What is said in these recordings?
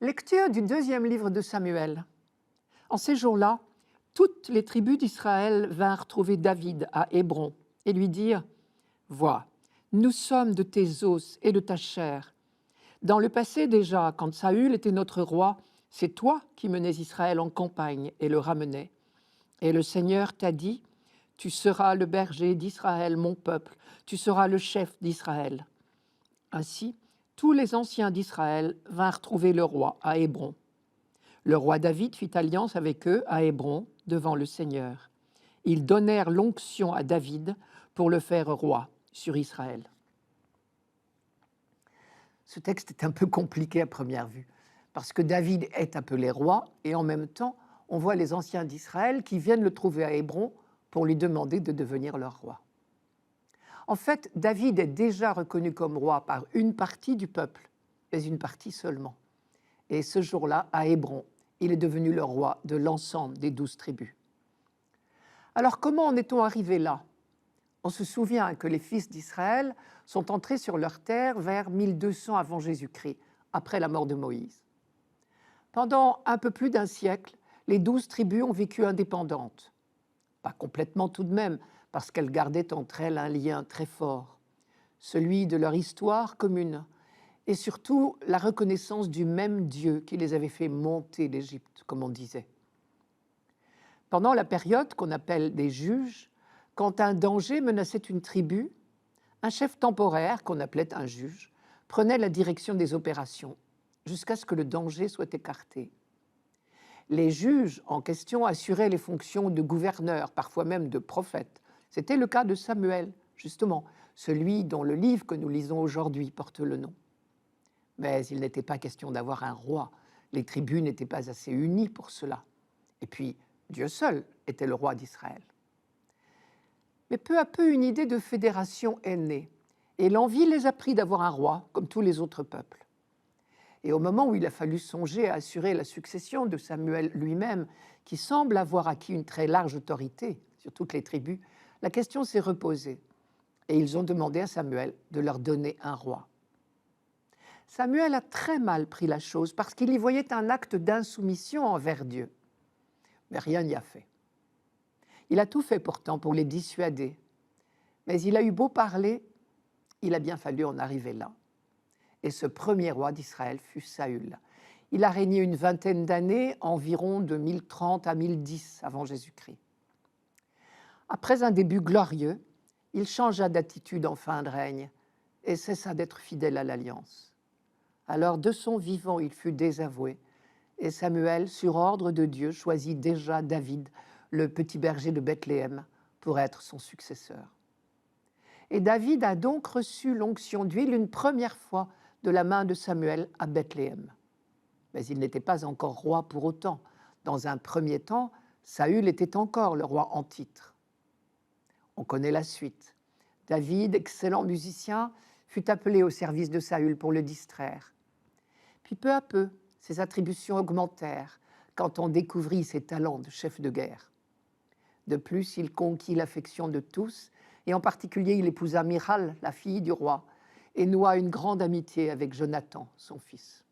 Lecture du deuxième livre de Samuel. En ces jours-là, toutes les tribus d'Israël vinrent trouver David à Hébron et lui dirent « Vois, nous sommes de tes os et de ta chair. Dans le passé déjà, quand Saül était notre roi, c'est toi qui menais Israël en campagne et le ramenais. Et le Seigneur t'a dit « Tu seras le berger d'Israël, mon peuple, tu seras le chef d'Israël. » Ainsi, tous les anciens d'Israël vinrent trouver le roi à Hébron. Le roi David fit alliance avec eux à Hébron devant le Seigneur. Ils donnèrent l'onction à David pour le faire roi sur Israël. Ce texte est un peu compliqué à première vue, parce que David est appelé roi et en même temps, on voit les anciens d'Israël qui viennent le trouver à Hébron pour lui demander de devenir leur roi. En fait, David est déjà reconnu comme roi par une partie du peuple, mais une partie seulement. Et ce jour-là, à Hébron, il est devenu le roi de l'ensemble des 12 tribus. Alors comment en est-on arrivé là? On se souvient que les fils d'Israël sont entrés sur leur terre vers 1200 avant Jésus-Christ, après la mort de Moïse. Pendant un peu plus d'un siècle, les 12 tribus ont vécu indépendantes. Pas complètement tout de même, parce qu'elles gardaient entre elles un lien très fort, celui de leur histoire commune, et surtout la reconnaissance du même Dieu qui les avait fait monter d'Égypte, comme on disait. Pendant la période qu'on appelle des juges, quand un danger menaçait une tribu, un chef temporaire, qu'on appelait un juge, prenait la direction des opérations, jusqu'à ce que le danger soit écarté. Les juges en question assuraient les fonctions de gouverneurs, parfois même de prophètes. C'était le cas de Samuel, justement, celui dont le livre que nous lisons aujourd'hui porte le nom. Mais il n'était pas question d'avoir un roi. Les tribus n'étaient pas assez unies pour cela. Et puis, Dieu seul était le roi d'Israël. Mais peu à peu, une idée de fédération est née. Et l'envie les a pris d'avoir un roi, comme tous les autres peuples. Et au moment où il a fallu songer à assurer la succession de Samuel lui-même, qui semble avoir acquis une très large autorité sur toutes les tribus, la question s'est reposée. Et ils ont demandé à Samuel de leur donner un roi. Samuel a très mal pris la chose parce qu'il y voyait un acte d'insoumission envers Dieu. Mais rien n'y a fait. Il a tout fait pourtant pour les dissuader. Mais il a eu beau parler, il a bien fallu en arriver là. Et ce premier roi d'Israël fut Saül. Il a régné une vingtaine d'années, environ de 1030 à 1010 avant Jésus-Christ. Après un début glorieux, il changea d'attitude en fin de règne et cessa d'être fidèle à l'alliance. Alors de son vivant, il fut désavoué et Samuel, sur ordre de Dieu, choisit déjà David, le petit berger de Bethléem, pour être son successeur. Et David a donc reçu l'onction d'huile une première fois de la main de Samuel à Bethléem. Mais il n'était pas encore roi pour autant. Dans un premier temps, Saül était encore le roi en titre. On connaît la suite. David, excellent musicien, fut appelé au service de Saül pour le distraire. Puis peu à peu, ses attributions augmentèrent quand on découvrit ses talents de chef de guerre. De plus, il conquit l'affection de tous, et en particulier, il épousa Michal, la fille du roi, et noua une grande amitié avec Jonathan, son fils.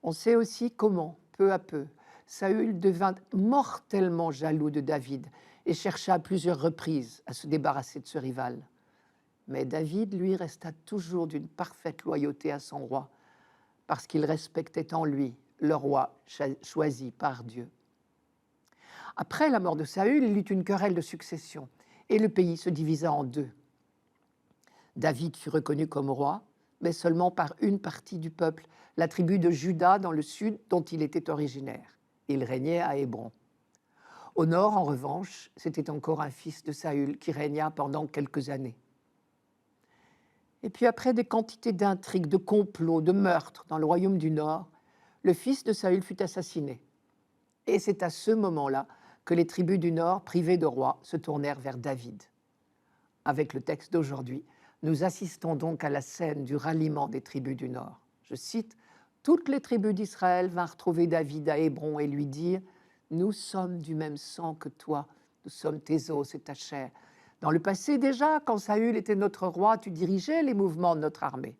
On sait aussi comment, peu à peu, Saül devint mortellement jaloux de David et chercha à plusieurs reprises à se débarrasser de ce rival. Mais David, lui, resta toujours d'une parfaite loyauté à son roi, parce qu'il respectait en lui le roi choisi par Dieu. Après la mort de Saül, il y eut une querelle de succession, et le pays se divisa en deux. David fut reconnu comme roi, mais seulement par une partie du peuple, la tribu de Juda dans le sud dont il était originaire. Il régnait à Hébron. Au nord, en revanche, c'était encore un fils de Saül qui régna pendant quelques années. Et puis après des quantités d'intrigues, de complots, de meurtres dans le royaume du Nord, le fils de Saül fut assassiné. Et c'est à ce moment-là que les tribus du Nord, privées de roi, se tournèrent vers David. Avec le texte d'aujourd'hui, nous assistons donc à la scène du ralliement des tribus du Nord. Je cite, « Toutes les tribus d'Israël vinrent trouver David à Hébron et lui dire « Nous sommes du même sang que toi, nous sommes tes os et ta chair. Dans le passé déjà, quand Saül était notre roi, tu dirigeais les mouvements de notre armée.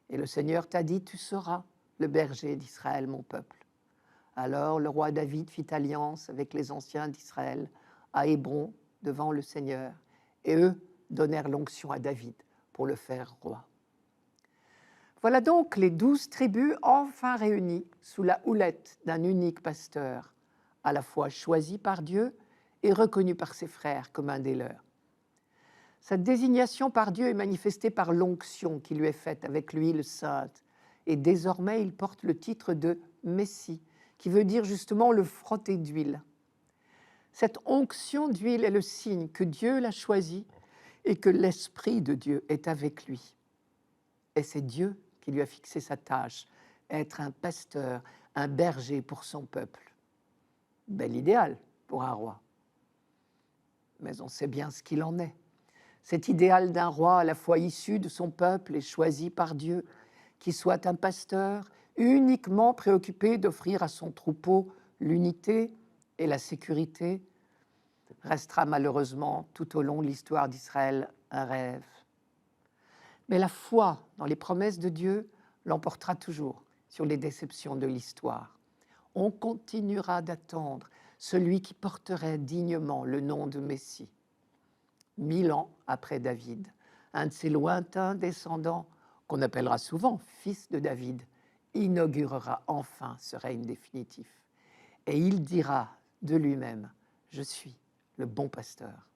Et le Seigneur t'a dit « Tu seras le berger d'Israël, mon peuple. » Alors le roi David fit alliance avec les anciens d'Israël à Hébron devant le Seigneur, et eux donnèrent l'onction à David pour le faire roi. Voilà donc les 12 tribus enfin réunies sous la houlette d'un unique pasteur, à la fois choisi par Dieu et reconnu par ses frères comme un des leurs. Cette désignation par Dieu est manifestée par l'onction qui lui est faite avec l'huile sainte, et désormais il porte le titre de Messie, qui veut dire justement le frotté d'huile. Cette onction d'huile est le signe que Dieu l'a choisi et que l'Esprit de Dieu est avec lui. Et c'est Dieu qui lui a fixé sa tâche, être un pasteur, un berger pour son peuple. Bel idéal pour un roi. Mais on sait bien ce qu'il en est. Cet idéal d'un roi à la fois issu de son peuple et choisi par Dieu, qui soit un pasteur uniquement préoccupé d'offrir à son troupeau l'unité et la sécurité, restera malheureusement tout au long de l'histoire d'Israël un rêve. Mais la foi dans les promesses de Dieu l'emportera toujours sur les déceptions de l'histoire. On continuera d'attendre celui qui porterait dignement le nom de Messie. 1000 ans après David, un de ses lointains descendants, qu'on appellera souvent fils de David, inaugurera enfin ce règne définitif. Et il dira de lui-même, « Je suis le bon pasteur. »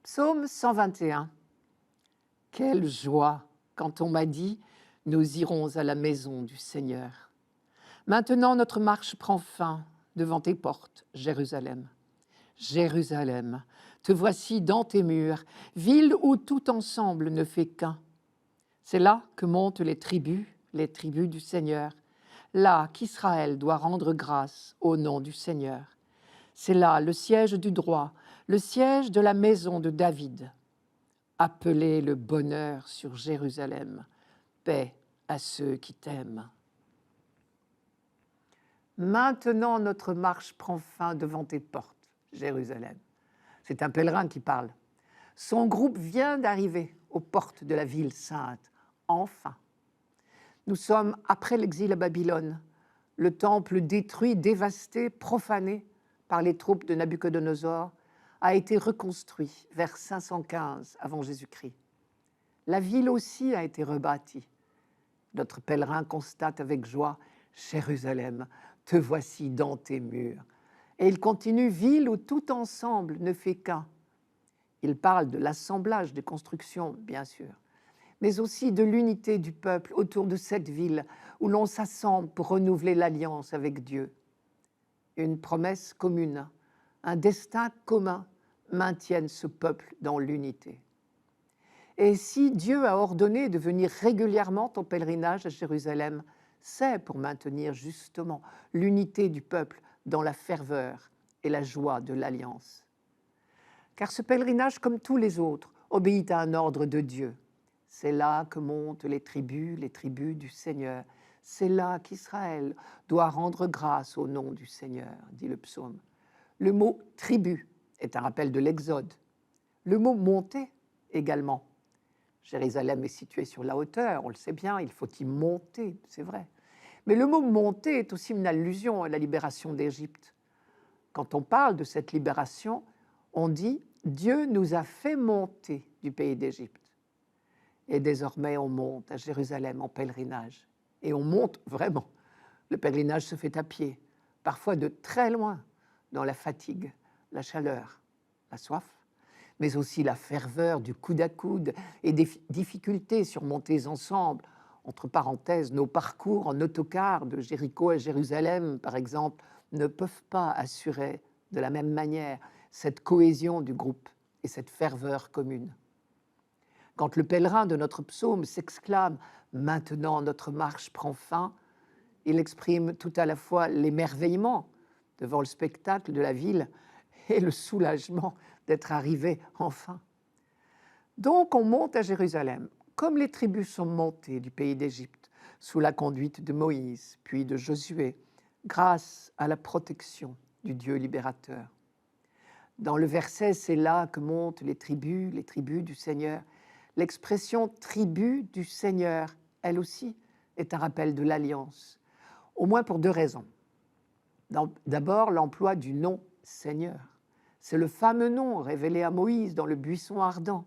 Psaume 121. Quelle joie quand on m'a dit « Nous irons à la maison du Seigneur ». Maintenant notre marche prend fin devant tes portes, Jérusalem. Jérusalem, te voici dans tes murs, ville où tout ensemble ne fait qu'un. C'est là que montent les tribus du Seigneur, là qu'Israël doit rendre grâce au nom du Seigneur. C'est là le siège du droit, le siège de la maison de David. Appelez le bonheur sur Jérusalem, paix à ceux qui t'aiment. Maintenant notre marche prend fin devant tes portes, Jérusalem. C'est un pèlerin qui parle. Son groupe vient d'arriver aux portes de la ville sainte, enfin. Nous sommes après l'exil à Babylone, le temple détruit, dévasté, profané par les troupes de Nabuchodonosor, a été reconstruit vers 515 avant Jésus-Christ. La ville aussi a été rebâtie. Notre pèlerin constate avec joie, « Jérusalem, te voici dans tes murs. » Et il continue, « Ville où tout ensemble ne fait qu'un. » Il parle de l'assemblage des constructions, bien sûr, mais aussi de l'unité du peuple autour de cette ville où l'on s'assemble pour renouveler l'alliance avec Dieu. Une promesse commune, un destin commun maintiennent ce peuple dans l'unité. Et si Dieu a ordonné de venir régulièrement en pèlerinage à Jérusalem, c'est pour maintenir justement l'unité du peuple dans la ferveur et la joie de l'alliance. Car ce pèlerinage, comme tous les autres, obéit à un ordre de Dieu. C'est là que montent les tribus du Seigneur. C'est là qu'Israël doit rendre grâce au nom du Seigneur, dit le psaume. Le mot « tribu » est un rappel de l'Exode. Le mot « monter » également. Jérusalem est située sur la hauteur, on le sait bien, il faut y monter, c'est vrai. Mais le mot « monter » est aussi une allusion à la libération d'Égypte. Quand on parle de cette libération, on dit « Dieu nous a fait monter du pays d'Égypte ». Et désormais, on monte à Jérusalem en pèlerinage. Et on monte vraiment. Le pèlerinage se fait à pied, parfois de très loin, dans la fatigue, la chaleur, la soif, mais aussi la ferveur du coude à coude et des difficultés surmontées ensemble. Entre parenthèses, nos parcours en autocar de Jéricho à Jérusalem, par exemple, ne peuvent pas assurer de la même manière cette cohésion du groupe et cette ferveur commune. Quand le pèlerin de notre psaume s'exclame « Maintenant notre marche prend fin », il exprime tout à la fois l'émerveillement devant le spectacle de la ville et le soulagement d'être arrivé enfin. Donc on monte à Jérusalem, comme les tribus sont montées du pays d'Égypte, sous la conduite de Moïse, puis de Josué, grâce à la protection du Dieu libérateur. Dans le verset, c'est là que montent les tribus du Seigneur. L'expression tribu du Seigneur, elle aussi, est un rappel de l'alliance, au moins pour deux raisons. D'abord, l'emploi du nom Seigneur. C'est le fameux nom révélé à Moïse dans le buisson ardent.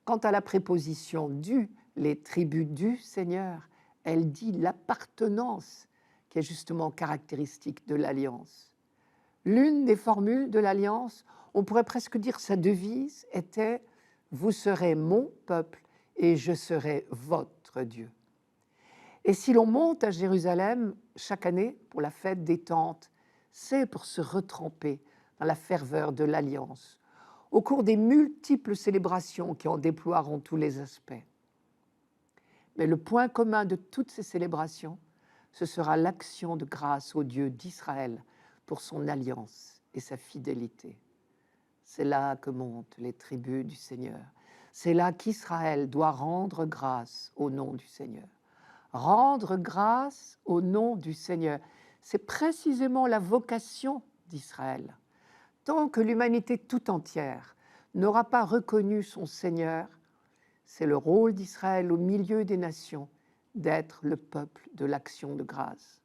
Quant à la préposition du, les tribus du Seigneur, elle dit l'appartenance qui est justement caractéristique de l'alliance. L'une des formules de l'alliance, on pourrait presque dire sa devise, était « Vous serez mon peuple et je serai votre Dieu ». Et si l'on monte à Jérusalem chaque année pour la fête des tentes, c'est pour se retremper dans la ferveur de l'alliance, au cours des multiples célébrations qui en déploieront tous les aspects. Mais le point commun de toutes ces célébrations, ce sera l'action de grâce au Dieu d'Israël pour son alliance et sa fidélité. C'est là que montent les tribus du Seigneur. C'est là qu'Israël doit rendre grâce au nom du Seigneur. Rendre grâce au nom du Seigneur, c'est précisément la vocation d'Israël. Tant que l'humanité tout entière n'aura pas reconnu son Seigneur, c'est le rôle d'Israël au milieu des nations d'être le peuple de l'action de grâce.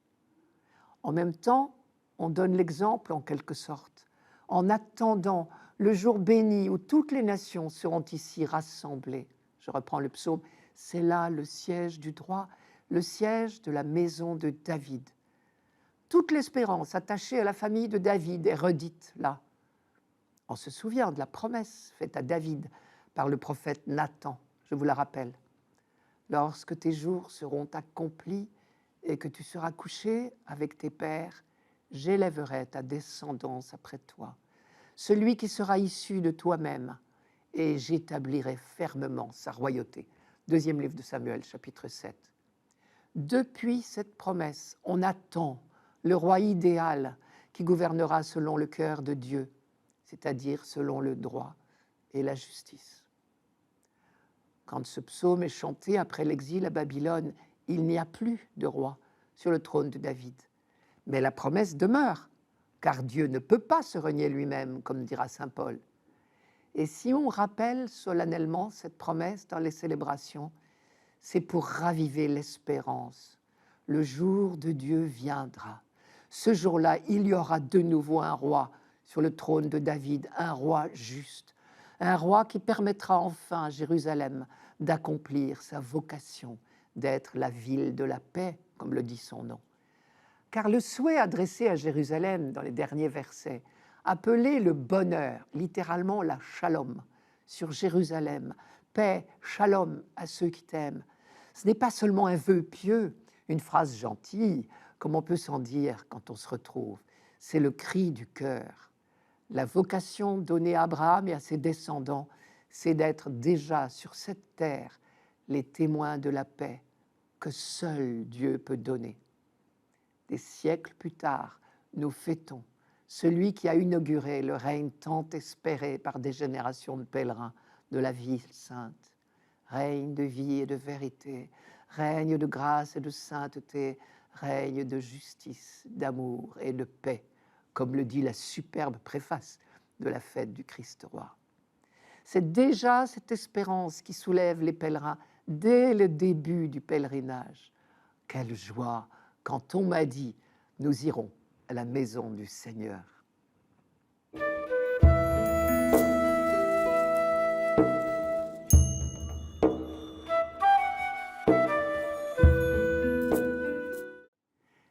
En même temps, on donne l'exemple en quelque sorte, en attendant le jour béni où toutes les nations seront ici rassemblées. Je reprends le psaume, c'est là le siège du droit, le siège de la maison de David. Toute l'espérance attachée à la famille de David est redite là. On se souvient de la promesse faite à David par le prophète Nathan, je vous la rappelle. Lorsque tes jours seront accomplis et que tu seras couché avec tes pères, j'élèverai ta descendance après toi, celui qui sera issu de toi-même, et j'établirai fermement sa royauté. Deuxième livre de Samuel, chapitre 7. Depuis cette promesse, on attend le roi idéal qui gouvernera selon le cœur de Dieu, c'est-à-dire selon le droit et la justice. Quand ce psaume est chanté après l'exil à Babylone, il n'y a plus de roi sur le trône de David. Mais la promesse demeure, car Dieu ne peut pas se renier lui-même, comme dira saint Paul. Et si on rappelle solennellement cette promesse dans les célébrations, c'est pour raviver l'espérance. Le jour de Dieu viendra. Ce jour-là, il y aura de nouveau un roi sur le trône de David, un roi juste, un roi qui permettra enfin à Jérusalem d'accomplir sa vocation, d'être la ville de la paix, comme le dit son nom. Car le souhait adressé à Jérusalem dans les derniers versets, appelé le bonheur, littéralement la shalom, sur Jérusalem, paix, shalom à ceux qui t'aiment, ce n'est pas seulement un vœu pieux, une phrase gentille, comme on peut s'en dire quand on se retrouve, c'est le cri du cœur. La vocation donnée à Abraham et à ses descendants, c'est d'être déjà sur cette terre les témoins de la paix que seul Dieu peut donner. Des siècles plus tard, nous fêtons celui qui a inauguré le règne tant espéré par des générations de pèlerins de la ville sainte. Règne de vie et de vérité, règne de grâce et de sainteté, règne de justice, d'amour et de paix, comme le dit la superbe préface de la fête du Christ roi. C'est déjà cette espérance qui soulève les pèlerins dès le début du pèlerinage. Quelle joie quand on m'a dit « Nous irons à la maison du Seigneur ».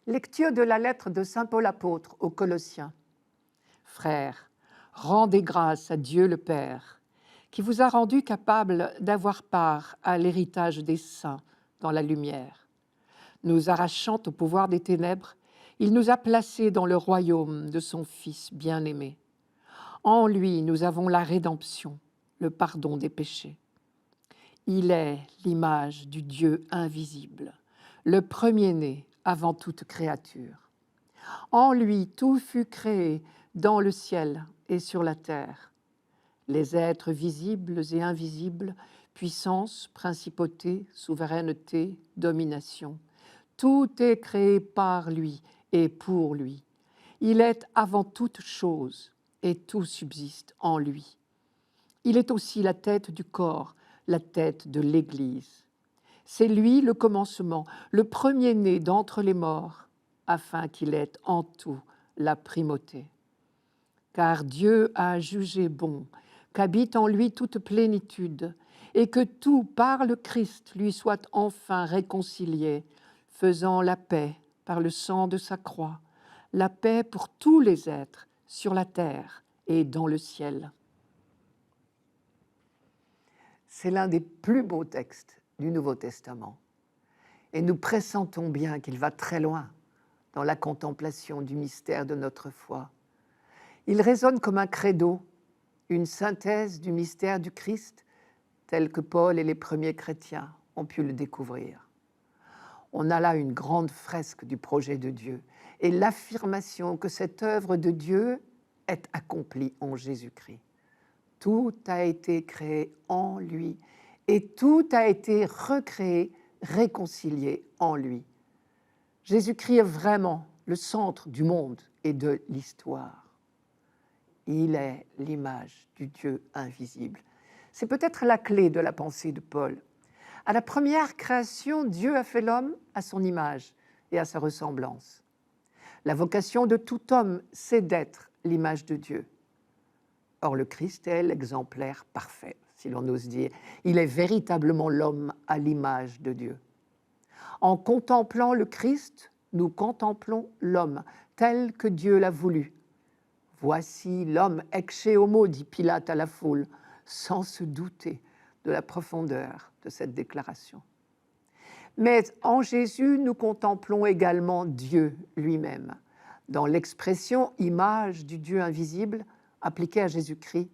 Lecture de la lettre de saint Paul apôtre aux Colossiens. Frères, rendez grâce à Dieu le Père, qui vous a rendu capable d'avoir part à l'héritage des saints dans la lumière. Nous arrachant au pouvoir des ténèbres, il nous a placés dans le royaume de son Fils bien-aimé. En lui, nous avons la rédemption, le pardon des péchés. Il est l'image du Dieu invisible, le premier-né avant toute créature. En lui, tout fut créé dans le ciel et sur la terre. Les êtres visibles et invisibles, puissance, principauté, souveraineté, domination, tout est créé par lui et pour lui. Il est avant toute chose et tout subsiste en lui. Il est aussi la tête du corps, la tête de l'Église. C'est lui le commencement, le premier-né d'entre les morts, afin qu'il ait en tout la primauté. Car Dieu a jugé bon qu'habite en lui toute plénitude, et que tout par le Christ lui soit enfin réconcilié, faisant la paix par le sang de sa croix, la paix pour tous les êtres sur la terre et dans le ciel. C'est l'un des plus beaux textes du Nouveau Testament, et nous pressentons bien qu'il va très loin dans la contemplation du mystère de notre foi. Il résonne comme un credo, une synthèse du mystère du Christ, tel que Paul et les premiers chrétiens ont pu le découvrir. On a là une grande fresque du projet de Dieu et l'affirmation que cette œuvre de Dieu est accomplie en Jésus-Christ. Tout a été créé en lui et tout a été recréé, réconcilié en lui. Jésus-Christ est vraiment le centre du monde et de l'histoire. Il est l'image du Dieu invisible. C'est peut-être la clé de la pensée de Paul. À la première création, Dieu a fait l'homme à son image et à sa ressemblance. La vocation de tout homme, c'est d'être l'image de Dieu. Or, le Christ est l'exemplaire parfait, si l'on ose dire. Il est véritablement l'homme à l'image de Dieu. En contemplant le Christ, nous contemplons l'homme tel que Dieu l'a voulu. Voici l'homme ecce homo, dit Pilate à la foule, sans se douter de la profondeur de cette déclaration. Mais en Jésus, nous contemplons également Dieu lui-même. Dans l'expression « image du Dieu invisible » appliquée à Jésus-Christ,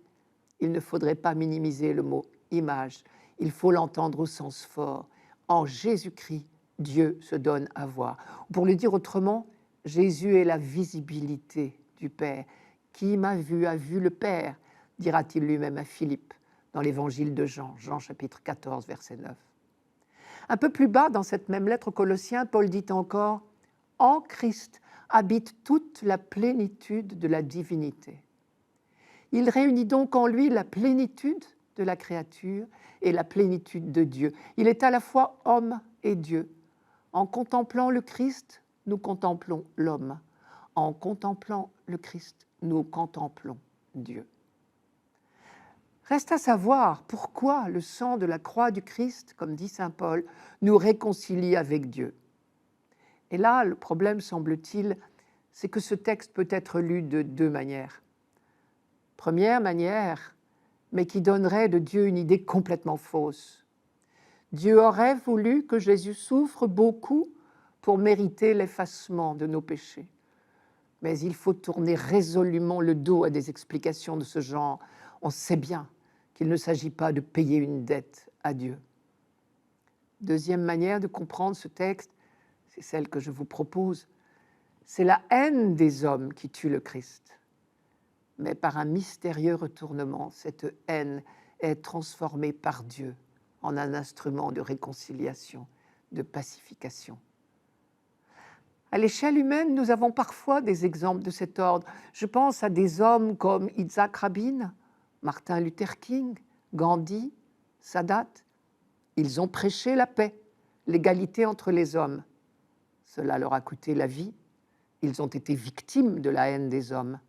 il ne faudrait pas minimiser le mot « image », il faut l'entendre au sens fort. En Jésus-Christ, Dieu se donne à voir. Pour le dire autrement, Jésus est la visibilité du Père. Qui m'a vu a vu le Père, dira-t-il lui-même à Philippe dans l'évangile de Jean, Jean chapitre 14, verset 9. Un peu plus bas, dans cette même lettre aux Colossiens, Paul dit encore « En Christ habite toute la plénitude de la divinité ». Il réunit donc en lui la plénitude de la créature et la plénitude de Dieu. Il est à la fois homme et Dieu. En contemplant le Christ, nous contemplons l'homme. En contemplant le Christ, nous contemplons Dieu. Reste à savoir pourquoi le sang de la croix du Christ, comme dit saint Paul, nous réconcilie avec Dieu. Et là, le problème, semble-t-il, c'est que ce texte peut être lu de deux manières. Première manière, mais qui donnerait de Dieu une idée complètement fausse. Dieu aurait voulu que Jésus souffre beaucoup pour mériter l'effacement de nos péchés. Mais il faut tourner résolument le dos à des explications de ce genre. On sait bien qu'il ne s'agit pas de payer une dette à Dieu. Deuxième manière de comprendre ce texte, c'est celle que je vous propose. C'est la haine des hommes qui tue le Christ. Mais par un mystérieux retournement, cette haine est transformée par Dieu en un instrument de réconciliation, de pacification. À l'échelle humaine, nous avons parfois des exemples de cet ordre. Je pense à des hommes comme Yitzhak Rabin, Martin Luther King, Gandhi, Sadat. Ils ont prêché la paix, l'égalité entre les hommes. Cela leur a coûté la vie. Ils ont été victimes de la haine des hommes.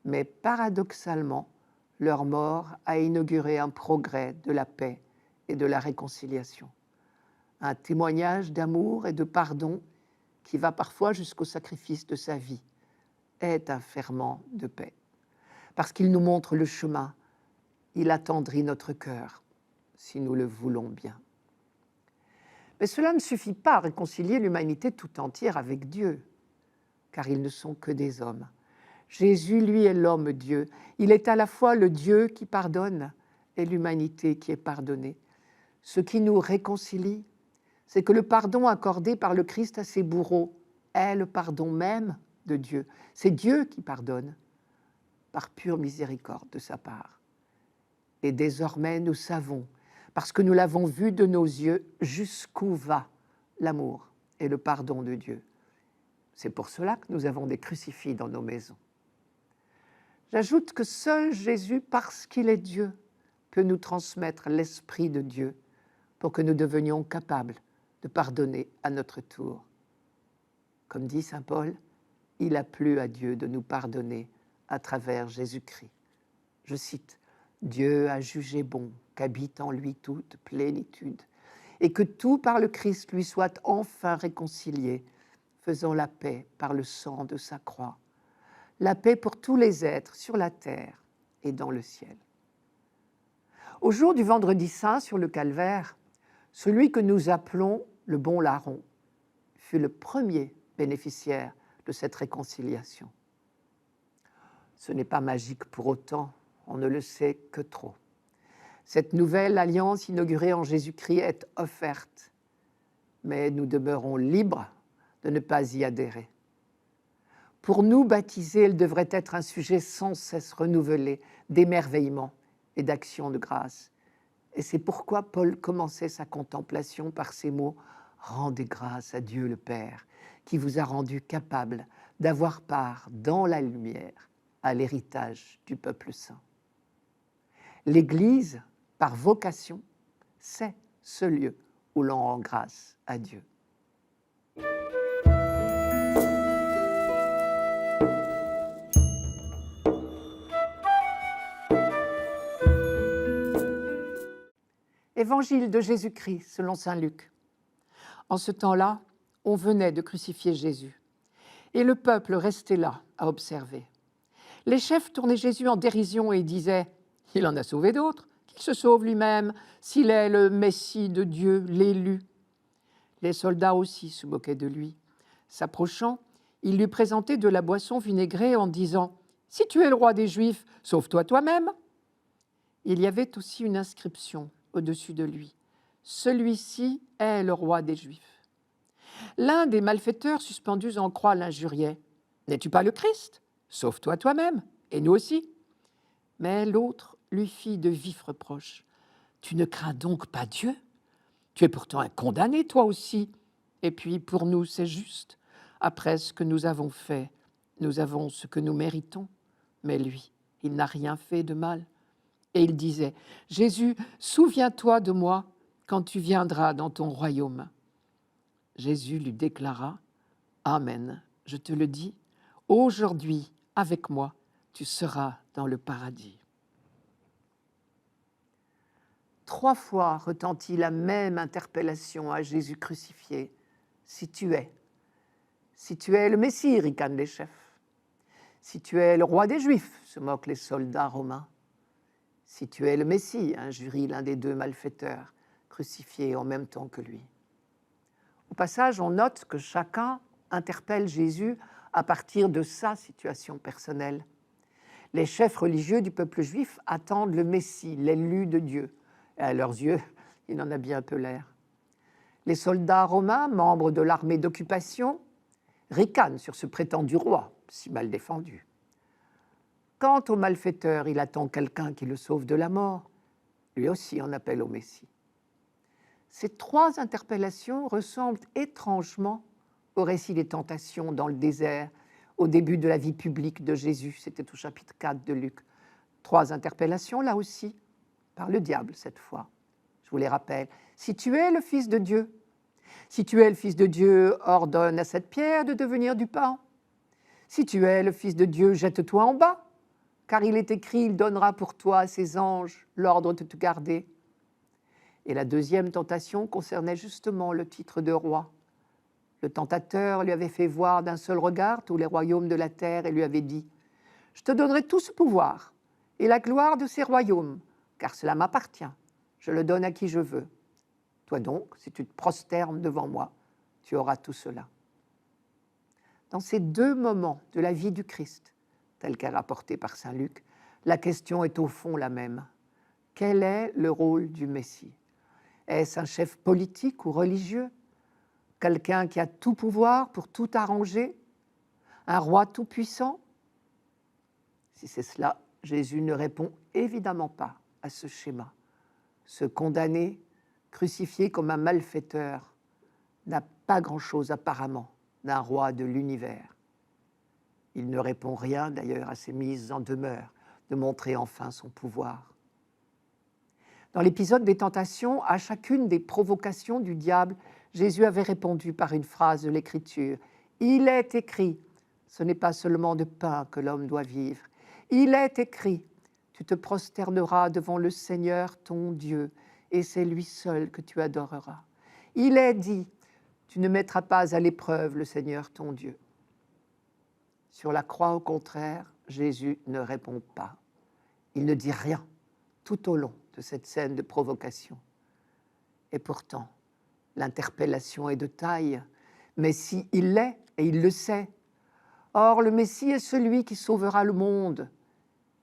Mais paradoxalement, leur mort a inauguré un progrès de la paix et de la réconciliation. Un témoignage d'amour et de pardon qui va parfois jusqu'au sacrifice de sa vie, est un ferment de paix. Parce qu'il nous montre le chemin, il attendrit notre cœur, si nous le voulons bien. Mais cela ne suffit pas à réconcilier l'humanité tout entière avec Dieu, car ils ne sont que des hommes. Jésus, lui, est l'homme-Dieu. Il est à la fois le Dieu qui pardonne et l'humanité qui est pardonnée. Ce qui nous réconcilie, c'est que le pardon accordé par le Christ à ses bourreaux est le pardon même de Dieu. C'est Dieu qui pardonne, par pure miséricorde de sa part. Et désormais, nous savons, parce que nous l'avons vu de nos yeux, jusqu'où va l'amour et le pardon de Dieu. C'est pour cela que nous avons des crucifix dans nos maisons. J'ajoute que seul Jésus, parce qu'il est Dieu, peut nous transmettre l'Esprit de Dieu pour que nous devenions capables de pardonner à notre tour. Comme dit saint Paul, il a plu à Dieu de nous pardonner à travers Jésus-Christ. Je cite, « Dieu a jugé bon qu'habite en lui toute plénitude, et que tout par le Christ lui soit enfin réconcilié, faisant la paix par le sang de sa croix, la paix pour tous les êtres sur la terre et dans le ciel. » Au jour du vendredi saint sur le calvaire, celui que nous appelons le bon larron fut le premier bénéficiaire de cette réconciliation. Ce n'est pas magique pour autant, on ne le sait que trop. Cette nouvelle alliance inaugurée en Jésus-Christ est offerte, mais nous demeurons libres de ne pas y adhérer. Pour nous baptisés, elle devrait être un sujet sans cesse renouvelé d'émerveillement et d'action de grâce. Et c'est pourquoi Paul commençait sa contemplation par ces mots « Rendez grâce à Dieu le Père, qui vous a rendu capable d'avoir part dans la lumière à l'héritage du peuple saint. » L'Église, par vocation, c'est ce lieu où l'on rend grâce à Dieu. Évangile de Jésus-Christ selon saint Luc. En ce temps-là, on venait de crucifier Jésus, et le peuple restait là à observer. Les chefs tournaient Jésus en dérision et disaient « Il en a sauvé d'autres, qu'il se sauve lui-même, s'il est le Messie de Dieu, l'élu. » Les soldats aussi se moquaient de lui. S'approchant, ils lui présentaient de la boisson vinaigrée en disant « Si tu es le roi des Juifs, sauve-toi toi-même. » Il y avait aussi une inscription au-dessus de lui. « Celui-ci est le roi des Juifs. » L'un des malfaiteurs suspendus en croix l'injuriait. « N'es-tu pas le Christ ? Sauve-toi toi-même, et nous aussi. » Mais l'autre lui fit de vifs reproches. « Tu ne crains donc pas Dieu ? Tu es pourtant un condamné, toi aussi. Et puis, pour nous, c'est juste. Après ce que nous avons fait, nous avons ce que nous méritons. Mais lui, il n'a rien fait de mal. » Et il disait, « Jésus, souviens-toi de moi quand tu viendras dans ton royaume. » Jésus lui déclara, « Amen, je te le dis, aujourd'hui, avec moi, tu seras dans le paradis. » 3 fois retentit la même interpellation à Jésus crucifié. « Si tu es le Messie, ricanent les chefs. Si tu es le roi des Juifs, se moquent les soldats romains. Si tu es le Messie, injurie l'un des 2 malfaiteurs, crucifiés en même temps que lui. » Au passage, on note que chacun interpelle Jésus à partir de sa situation personnelle. Les chefs religieux du peuple juif attendent le Messie, l'élu de Dieu. Et à leurs yeux, il en a bien peu l'air. Les soldats romains, membres de l'armée d'occupation, ricanent sur ce prétendu roi, si mal défendu. Quant au malfaiteur, il attend quelqu'un qui le sauve de la mort. Lui aussi en appelle au Messie. Ces 3 interpellations ressemblent étrangement au récit des tentations dans le désert, au début de la vie publique de Jésus. C'était au chapitre 4 de Luc. 3 interpellations, là aussi, par le diable cette fois. Je vous les rappelle. Si tu es le Fils de Dieu, si tu es le Fils de Dieu, ordonne à cette pierre de devenir du pain. Si tu es le Fils de Dieu, jette-toi en bas, car il est écrit, il donnera pour toi à ses anges l'ordre de te garder. Et la 2e tentation concernait justement le titre de roi. Le tentateur lui avait fait voir d'un seul regard tous les royaumes de la terre et lui avait dit « Je te donnerai tout ce pouvoir et la gloire de ces royaumes, car cela m'appartient. Je le donne à qui je veux. Toi donc, si tu te prosternes devant moi, tu auras tout cela. » Dans ces 2 moments de la vie du Christ, telle qu'elle est rapportée par saint Luc, la question est au fond la même. Quel est le rôle du Messie ? Est-ce un chef politique ou religieux ? Quelqu'un qui a tout pouvoir pour tout arranger ? Un roi tout-puissant ? Si c'est cela, Jésus ne répond évidemment pas à ce schéma. Ce condamné, crucifié comme un malfaiteur, n'a pas grand-chose apparemment d'un roi de l'univers. Il ne répond rien d'ailleurs à ces mises en demeure de montrer enfin son pouvoir. Dans l'épisode des tentations, à chacune des provocations du diable, Jésus avait répondu par une phrase de l'Écriture. Il est écrit, ce n'est pas seulement de pain que l'homme doit vivre. Il est écrit, tu te prosterneras devant le Seigneur ton Dieu, et c'est lui seul que tu adoreras. Il est dit, tu ne mettras pas à l'épreuve le Seigneur ton Dieu. Sur la croix, au contraire, Jésus ne répond pas. Il ne dit rien tout au long de cette scène de provocation. Et pourtant, l'interpellation est de taille. Messie, il l'est, et il le sait. Or, le Messie est celui qui sauvera le monde.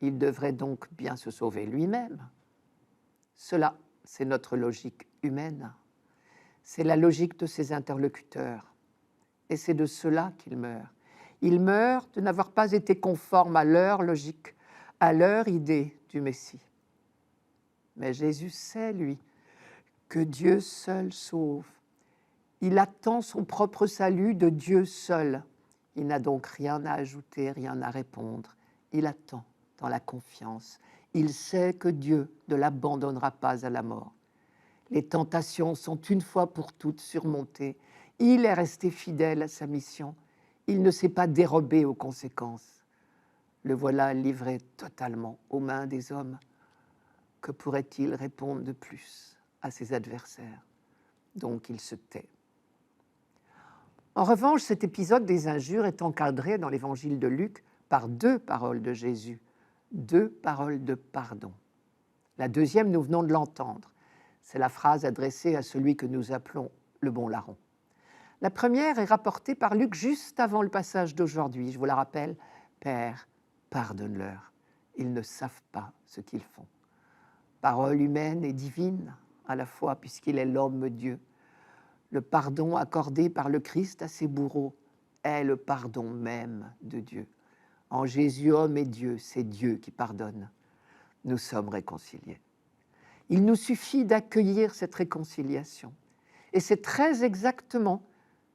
Il devrait donc bien se sauver lui-même. Cela, c'est notre logique humaine. C'est la logique de ses interlocuteurs. Et c'est de cela qu'il meurt. Il meurt de n'avoir pas été conforme à leur logique, à leur idée du Messie. Mais Jésus sait, lui, que Dieu seul sauve. Il attend son propre salut de Dieu seul. Il n'a donc rien à ajouter, rien à répondre. Il attend dans la confiance. Il sait que Dieu ne l'abandonnera pas à la mort. Les tentations sont une fois pour toutes surmontées. Il est resté fidèle à sa mission. Il ne s'est pas dérobé aux conséquences. Le voilà livré totalement aux mains des hommes. Que pourrait-il répondre de plus à ses adversaires? Donc il se tait. En revanche, cet épisode des injures est encadré dans l'évangile de Luc par deux paroles de Jésus, deux paroles de pardon. La deuxième, nous venons de l'entendre. C'est la phrase adressée à celui que nous appelons le bon larron. La première est rapportée par Luc juste avant le passage d'aujourd'hui. Je vous la rappelle. « Père, pardonne-leur, ils ne savent pas ce qu'ils font. » Parole humaine et divine à la fois, puisqu'il est l'homme-Dieu. Le pardon accordé par le Christ à ses bourreaux est le pardon même de Dieu. En Jésus, homme et Dieu, c'est Dieu qui pardonne. Nous sommes réconciliés. Il nous suffit d'accueillir cette réconciliation. Et c'est très exactement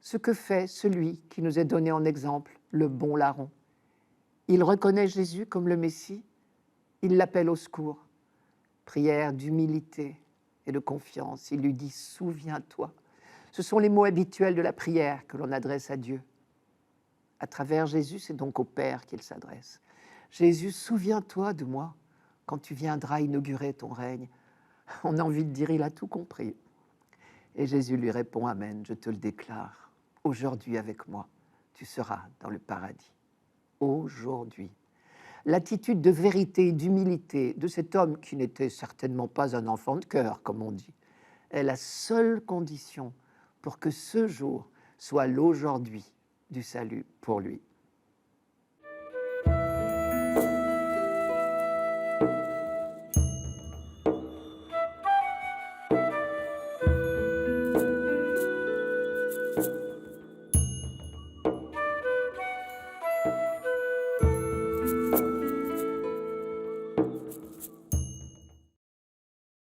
ce que fait celui qui nous est donné en exemple, le bon larron. Il reconnaît Jésus comme le Messie, il l'appelle au secours. Prière d'humilité et de confiance, il lui dit « Souviens-toi ». Ce sont les mots habituels de la prière que l'on adresse à Dieu. À travers Jésus, c'est donc au Père qu'il s'adresse. « Jésus, souviens-toi de moi quand tu viendras inaugurer ton règne. » On a envie de dire « Il a tout compris ». Et Jésus lui répond « Amen, je te le déclare. Aujourd'hui avec moi, tu seras dans le paradis. » Aujourd'hui. L'attitude de vérité et d'humilité de cet homme qui n'était certainement pas un enfant de cœur, comme on dit, est la seule condition pour que ce jour soit l'aujourd'hui du salut pour lui.